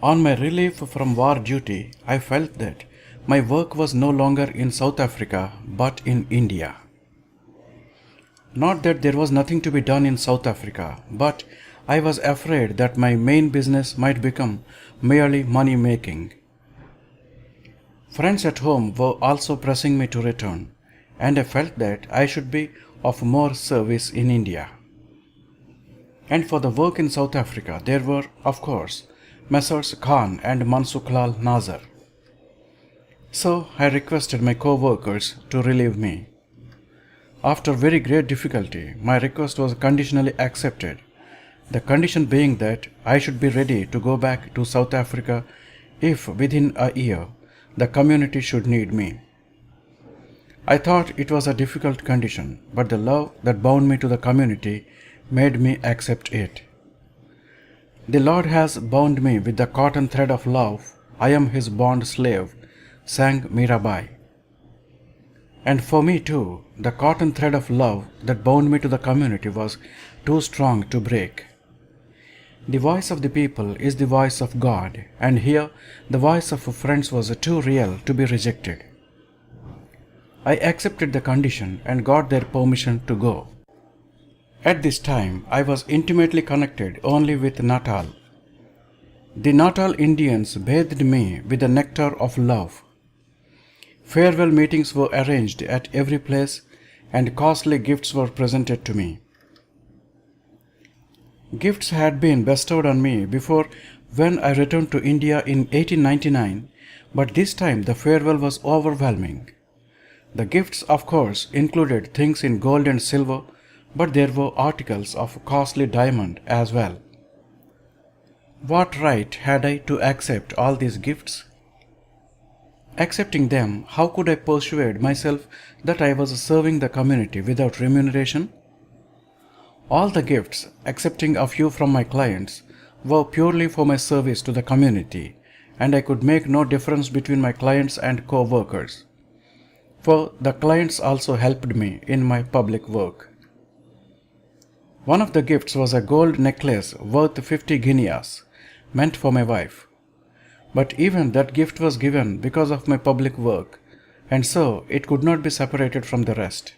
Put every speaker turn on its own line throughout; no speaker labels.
On my relief from war duty, I felt that my work was no longer in South Africa but in India. Not that there was nothing to be done in South Africa, but I was afraid that my main business might become merely money making. Friends at home were also pressing me to return, and I felt that I should be of more service in India. And for the work in South Africa, there were, of course, Messrs. Khan and Mansuklal Nazar. So I requested my co-workers to relieve me. After very great difficulty, my request was conditionally accepted, the condition being that I should be ready to go back to South Africa if within a year the community should need me. I thought it was a difficult condition, but the love that bound me to the community made me accept it. The Lord has bound me with the cotton thread of love. I am His bond slave, sang Mirabai. And for me too, the cotton thread of love that bound me to the community was too strong to break. The voice of the people is the voice of God, and here the voice of friends was too real to be rejected. I accepted the condition and got their permission to go. At this time, I was intimately connected only with Natal. The Natal Indians bathed me with the nectar of love. Farewell meetings were arranged at every place, and costly gifts were presented to me. Gifts had been bestowed on me before when I returned to India in 1899, but this time the farewell was overwhelming. The gifts, of course, included things in gold and silver, but there were articles of costly diamond as well. What right had I to accept all these gifts? Accepting them, how could I persuade myself that I was serving the community without remuneration? All the gifts, excepting a few from my clients, were purely for my service to the community, and I could make no difference between my clients and co-workers. For the clients also helped me in my public work. One of the gifts was a gold necklace worth 50 guineas, meant for my wife. But even that gift was given because of my public work, and so it could not be separated from the rest.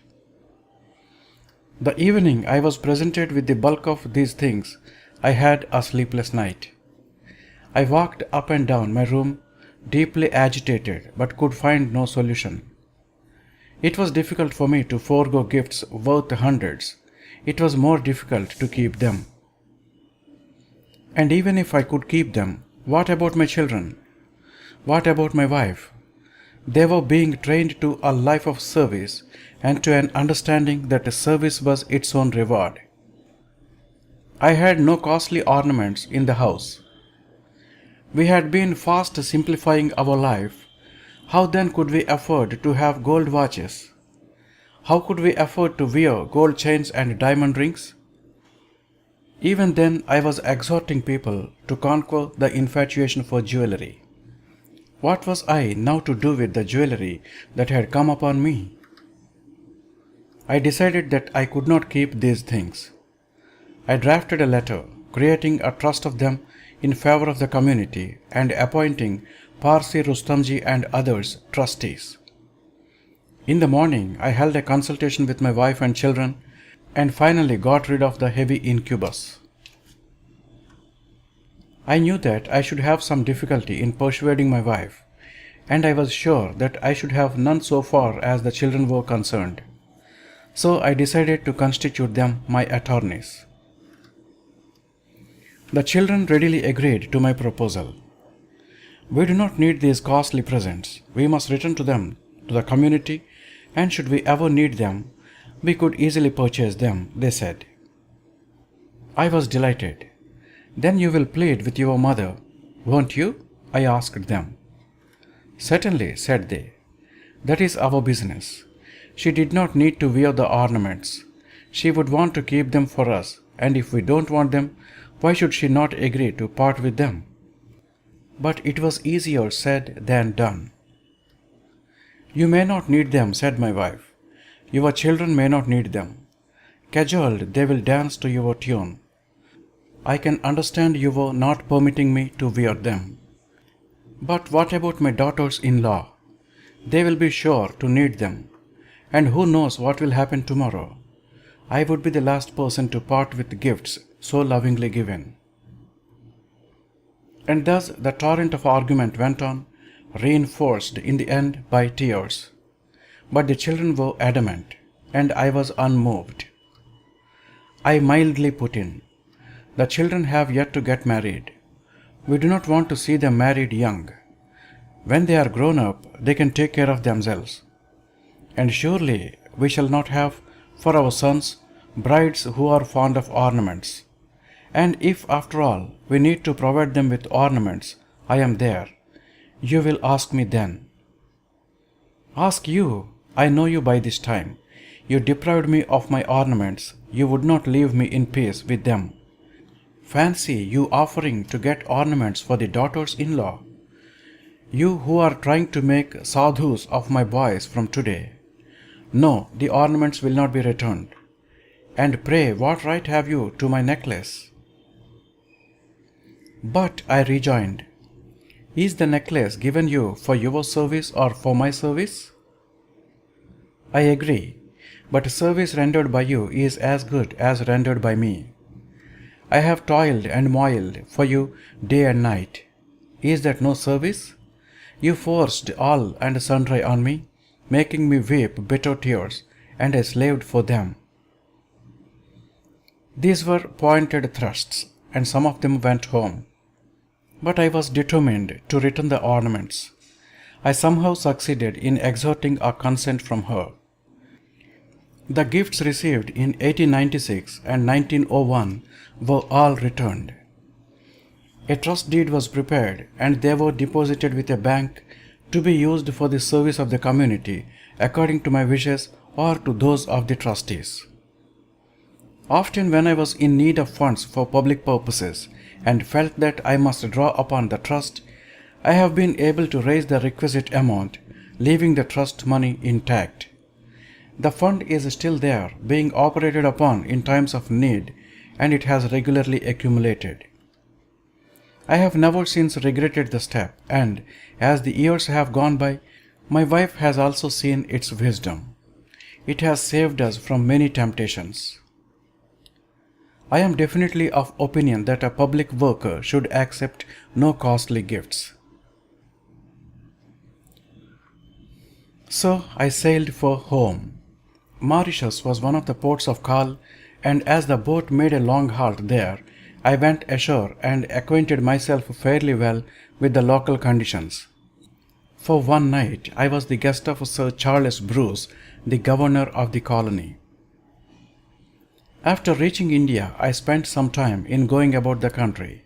The evening I was presented with the bulk of these things, I had a sleepless night. I walked up and down my room, deeply agitated, but could find no solution. It was difficult for me to forego gifts worth hundreds. It was more difficult to keep them. And even if I could keep them, what about my children? What about my wife? They were being trained to a life of service and to an understanding that service was its own reward. I had no costly ornaments in the house. We had been fast simplifying our life. How then could we afford to have gold watches? How could we afford to wear gold chains and diamond rings? Even then, I was exhorting people to conquer the infatuation for jewelry. What was I now to do with the jewelry that had come upon me? I decided that I could not keep these things. I drafted a letter, creating a trust of them in favor of the community and appointing Parsi Rustamji and others trustees. In the morning, I held a consultation with my wife and children and finally got rid of the heavy incubus. I knew that I should have some difficulty in persuading my wife, and I was sure that I should have none so far as the children were concerned. So I decided to constitute them my attorneys. The children readily agreed to my proposal. We do not need these costly presents. We must return to them, to the community, and should we ever need them, we could easily purchase them, they said. I was delighted. Then you will plead with your mother, won't you? I asked them. Certainly, said they. That is our business. She did not need to wear the ornaments. She would want to keep them for us, and if we don't want them, why should she not agree to part with them? But it was easier said than done. You may not need them, said my wife. Your children may not need them. Cajoled, they will dance to your tune. I can understand you were not permitting me to wear them. But what about my daughters-in-law? They will be sure to need them. And who knows what will happen tomorrow? I would be the last person to part with gifts so lovingly given. And thus the torrent of argument went on, reinforced in the end by tears. But the children were adamant, and I was unmoved. I mildly put in, "The children have yet to get married. We do not want to see them married young. When they are grown up, they can take care of themselves. And surely we shall not have for our sons brides who are fond of ornaments. And if after all we need to provide them with ornaments, I am there. You will ask me then." "Ask you? I know you by this time. You deprived me of my ornaments. You would not leave me in peace with them. Fancy you offering to get ornaments for the daughters-in-law. You who are trying to make sadhus of my boys from today. No, the ornaments will not be returned. And pray, what right have you to my necklace?" "But," I rejoined, "is the necklace given you for your service or for my service?" "I agree, but service rendered by you is as good as rendered by me. I have toiled and moiled for you day and night. Is that no service? You forced all and sundry on me, making me weep bitter tears, and I slaved for them." These were pointed thrusts, and some of them went home. But I was determined to return the ornaments. I somehow succeeded in extorting a consent from her. The gifts received in 1896 and 1901 were all returned. A trust deed was prepared, and they were deposited with a bank to be used for the service of the community according to my wishes or to those of the trustees. Often when I was in need of funds for public purposes and felt that I must draw upon the trust, I have been able to raise the requisite amount, leaving the trust money intact. The fund is still there, being operated upon in times of need, and it has regularly accumulated. I have never since regretted the step, and as the years have gone by, my wife has also seen its wisdom. It has saved us from many temptations. I am definitely of opinion that a public worker should accept no costly gifts. So I sailed for home. Mauritius was one of the ports of call, and as the boat made a long halt there, I went ashore and acquainted myself fairly well with the local conditions. For one night I was the guest of Sir Charles Bruce, the governor of the colony. After reaching India, I spent some time in going about the country.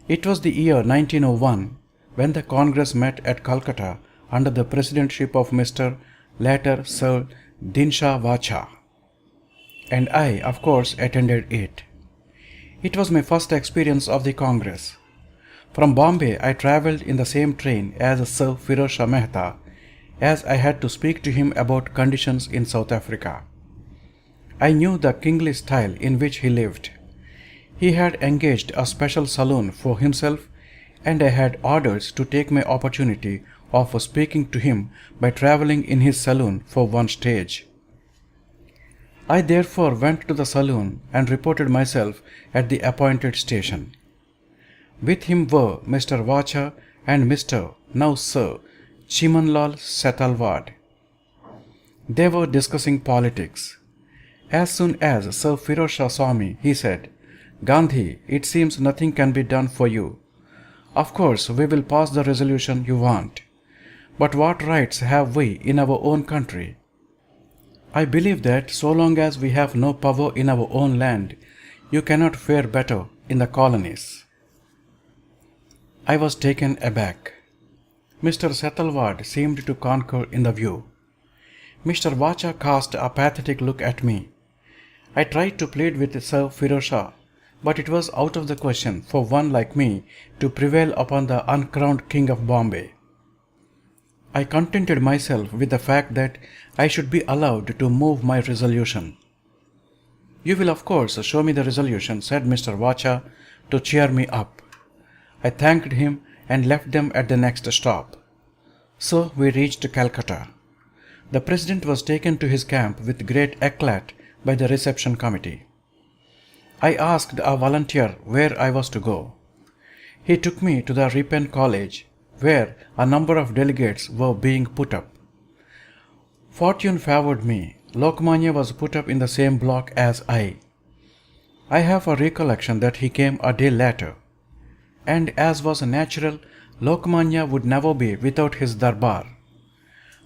It was the year 1901 when the Congress met at Calcutta under the presidentship of Mr. later Sir Dinshaw Vacha, and I, of course, attended it. It was my first experience of the Congress. From Bombay, I travelled in the same train as Sir Firoz Mehta, as I had to speak to him about conditions in South Africa. I knew the kingly style in which he lived. He had engaged a special saloon for himself, and I had orders to take my opportunity of speaking to him by travelling in his saloon for one stage. I therefore went to the saloon and reported myself at the appointed station. With him were Mr. Vacha and Mr. now Sir Chimanlal Setalvad. They were discussing politics. As soon as Sir Firoz Shah saw me, he said, "Gandhi, it seems nothing can be done for you. Of course, we will pass the resolution you want. But what rights have we in our own country? I believe that so long as we have no power in our own land, you cannot fare better in the colonies." I was taken aback. Mr. Setalvad seemed to concur in the view. Mr. Vacha cast a pathetic look at me. I tried to plead with Sir Firoz Shah, but it was out of the question for one like me to prevail upon the uncrowned King of Bombay. I contented myself with the fact that I should be allowed to move my resolution. "You will of course show me the resolution," said Mr. Vacha to cheer me up. I thanked him and left them at the next stop. So we reached Calcutta. The President was taken to his camp with great eclat by the reception committee. I asked a volunteer where I was to go. He took me to the Ripon College, where a number of delegates were being put up. Fortune favored me. Lokmanya was put up in the same block as I. I have a recollection that he came a day later, and as was natural, Lokmanya would never be without his darbar.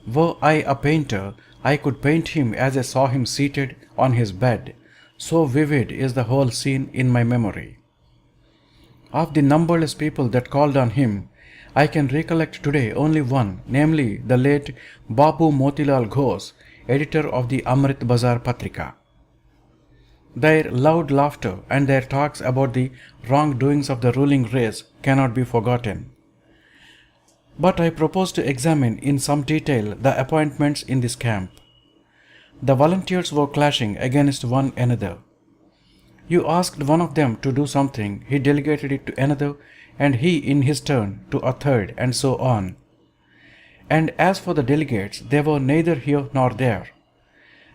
Were I a painter, I could paint him as I saw him seated on his bed, so vivid is the whole scene in my memory. Of the numberless people that called on him, I can recollect today only one, namely the late Babu Motilal Ghosh, editor of the Amrit Bazar Patrika. Their loud laughter and their talks about the wrongdoings of the ruling race cannot be forgotten. But I propose to examine in some detail the appointments in this camp. The volunteers were clashing against one another. You asked one of them to do something, he delegated it to another, and he in his turn to a third, and so on. And as for the delegates, they were neither here nor there.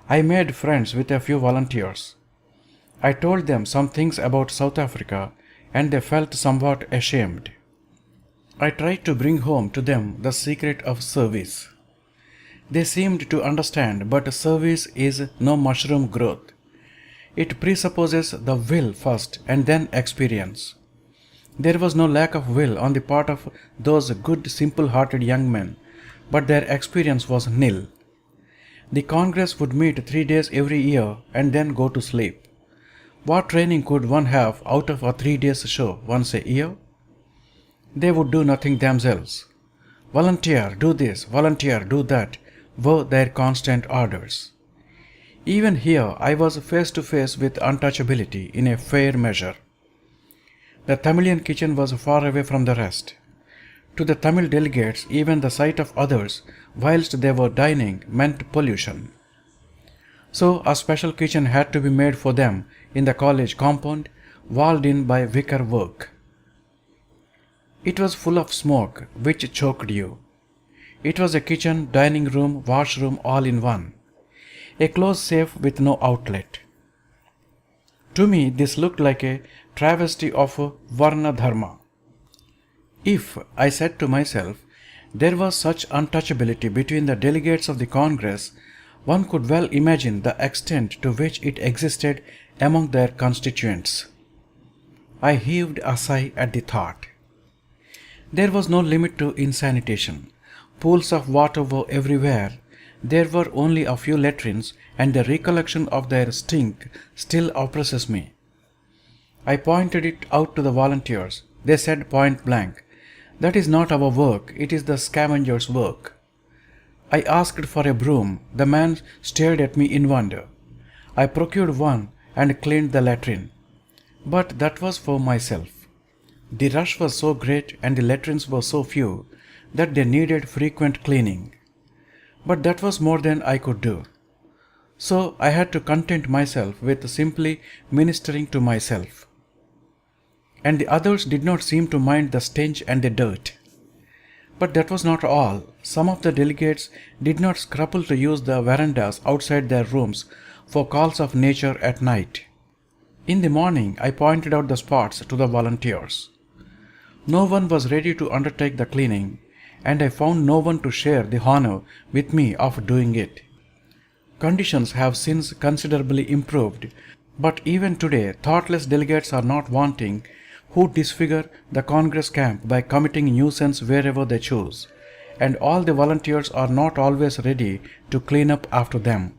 I made friends with a few volunteers. I told them some things about South Africa, and they felt somewhat ashamed. I tried to bring home to them the secret of service. They seemed to understand, but service is no mushroom growth. It presupposes the will first and then experience. There was no lack of will on the part of those good, simple-hearted young men, but their experience was nil. The Congress would meet 3 days every year and then go to sleep. What training could one have out of a 3 days show once a year? They would do nothing themselves. Volunteer, do this, volunteer, do that, were their constant orders. Even here I was face to face with untouchability in a fair measure. The Tamilian kitchen was far away from the rest. To the Tamil delegates, even the sight of others whilst they were dining meant pollution. So a special kitchen had to be made for them in the college compound, walled in by wicker work. It was full of smoke, which choked you. It was a kitchen, dining room, washroom all in one. A closed safe with no outlet. To me, this looked like a travesty of Varna Dharma. If, I said to myself, there was such untouchability between the delegates of the Congress, one could well imagine the extent to which it existed among their constituents. I heaved a sigh at the thought. There was no limit to insanitation. Pools of water were everywhere. There were only a few latrines, and the recollection of their stink still oppresses me. I pointed it out to the volunteers. They said point blank, "That is not our work, it is the scavenger's work." I asked for a broom. The man stared at me in wonder. I procured one and cleaned the latrine. But that was for myself. The rush was so great and the latrines were so few that they needed frequent cleaning. But that was more than I could do. So I had to content myself with simply ministering to myself. And the others did not seem to mind the stench and the dirt. But that was not all. Some of the delegates did not scruple to use the verandas outside their rooms for calls of nature at night. In the morning, I pointed out the spots to the volunteers. No one was ready to undertake the cleaning, and I found no one to share the honor with me of doing it. Conditions have since considerably improved, but even today thoughtless delegates are not wanting who disfigure the Congress camp by committing nuisance wherever they choose, and all the volunteers are not always ready to clean up after them.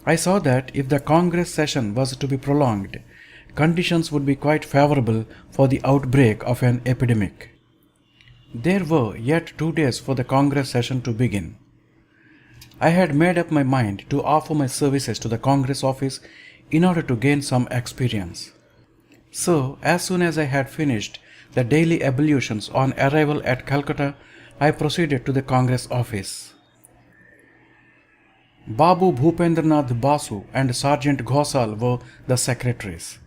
I saw that if the Congress session was to be prolonged, conditions would be quite favorable for the outbreak of an epidemic. There were yet 2 days for the Congress session to begin. I had made up my mind to offer my services to the Congress office in order to gain some experience. So, as soon as I had finished the daily ablutions on arrival at Calcutta, I proceeded to the Congress office. Babu Bhupendranath Basu and Sergeant Ghosal were the secretaries.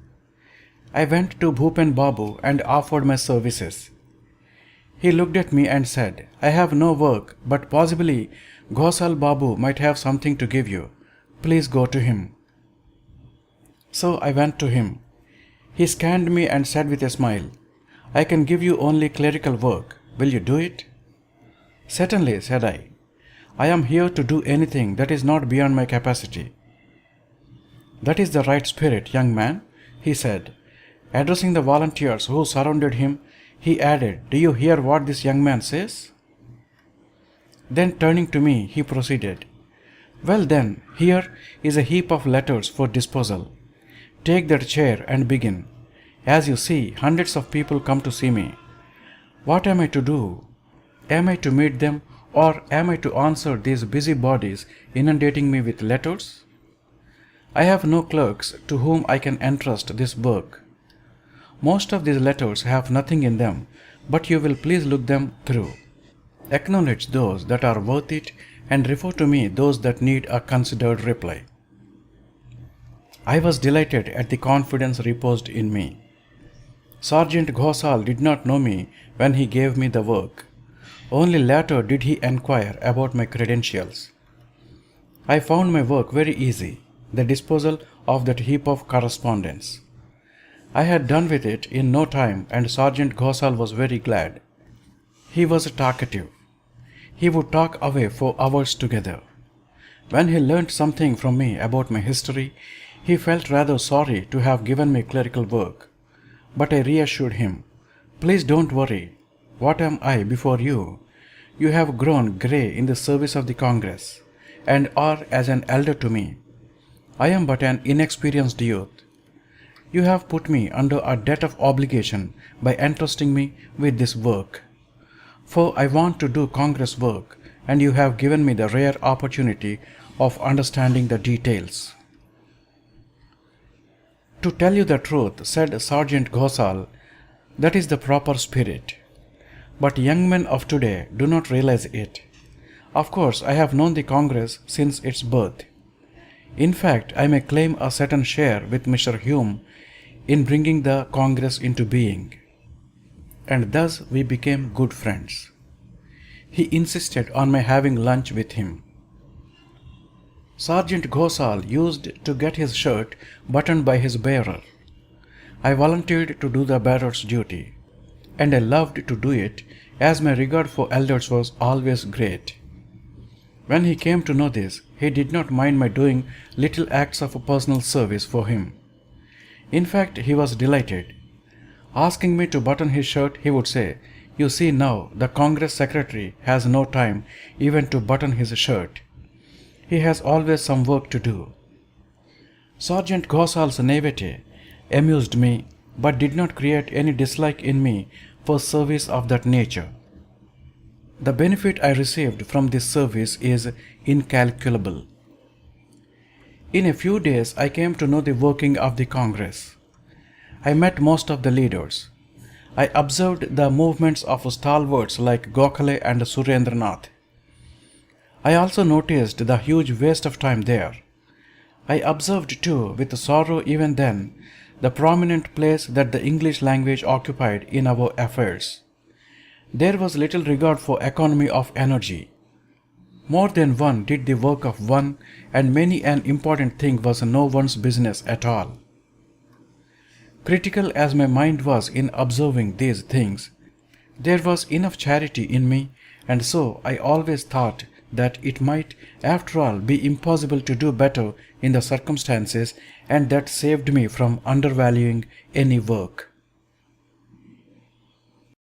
I went to Bhupen Babu and offered my services. He looked at me and said, "I have no work, but possibly Ghosal Babu might have something to give you. Please go to him." So I went to him. He scanned me and said with a smile, "I can give you only clerical work. Will you do it?" "Certainly," said I. "I am here to do anything that is not beyond my capacity." "That is the right spirit, young man," he said. Addressing the volunteers who surrounded him, he added, "Do you hear what this young man says?" Then turning to me, he proceeded, "Well then, here is a heap of letters for disposal. Take that chair and begin. As you see, hundreds of people come to see me. What am I to do? Am I to meet them, or am I to answer these busy bodies inundating me with letters? I have no clerks to whom I can entrust this work. Most of these letters have nothing in them, but you will please look them through. Acknowledge those that are worth it and refer to me those that need a considered reply." I was delighted at the confidence reposed in me. Sergeant Ghosal did not know me when he gave me the work. Only later did he enquire about my credentials. I found my work very easy, the disposal of that heap of correspondence. I had done with it in no time, and Sergeant Ghosal was very glad. He was talkative. He would talk away for hours together. When he learnt something from me about my history, he felt rather sorry to have given me clerical work. But I reassured him, "Please don't worry. What am I before you? You have grown grey in the service of the Congress, and are as an elder to me. I am but an inexperienced youth. You have put me under a debt of obligation by entrusting me with this work. For I want to do Congress work, and you have given me the rare opportunity of understanding the details." "To tell you the truth," said Sergeant Ghosal, "that is the proper spirit. But young men of today do not realize it. Of course, I have known the Congress since its birth. In fact, I may claim a certain share with Mr. Hume in bringing the Congress into being." And thus we became good friends. He insisted on my having lunch with him. Sergeant Ghosal used to get his shirt buttoned by his bearer. I volunteered to do the bearer's duty, and I loved to do it, as my regard for elders was always great. When he came to know this, he did not mind my doing little acts of personal service for him. In fact, he was delighted. Asking me to button his shirt, he would say, "You see now, the Congress Secretary has no time even to button his shirt. He has always some work to do." Sergeant Ghosal's naivete amused me, but did not create any dislike in me for service of that nature. The benefit I received from this service is incalculable. In a few days I came to know the working of the Congress. I met most of the leaders. I observed the movements of stalwarts like Gokhale and Surendranath. I also noticed the huge waste of time there. I observed too, with sorrow even then, the prominent place that the English language occupied in our affairs. There was little regard for economy of energy. More than one did the work of one, and many an important thing was no one's business at all. Critical as my mind was in observing these things, there was enough charity in me, and so I always thought that it might, after all, be impossible to do better in the circumstances, and that saved me from undervaluing any work.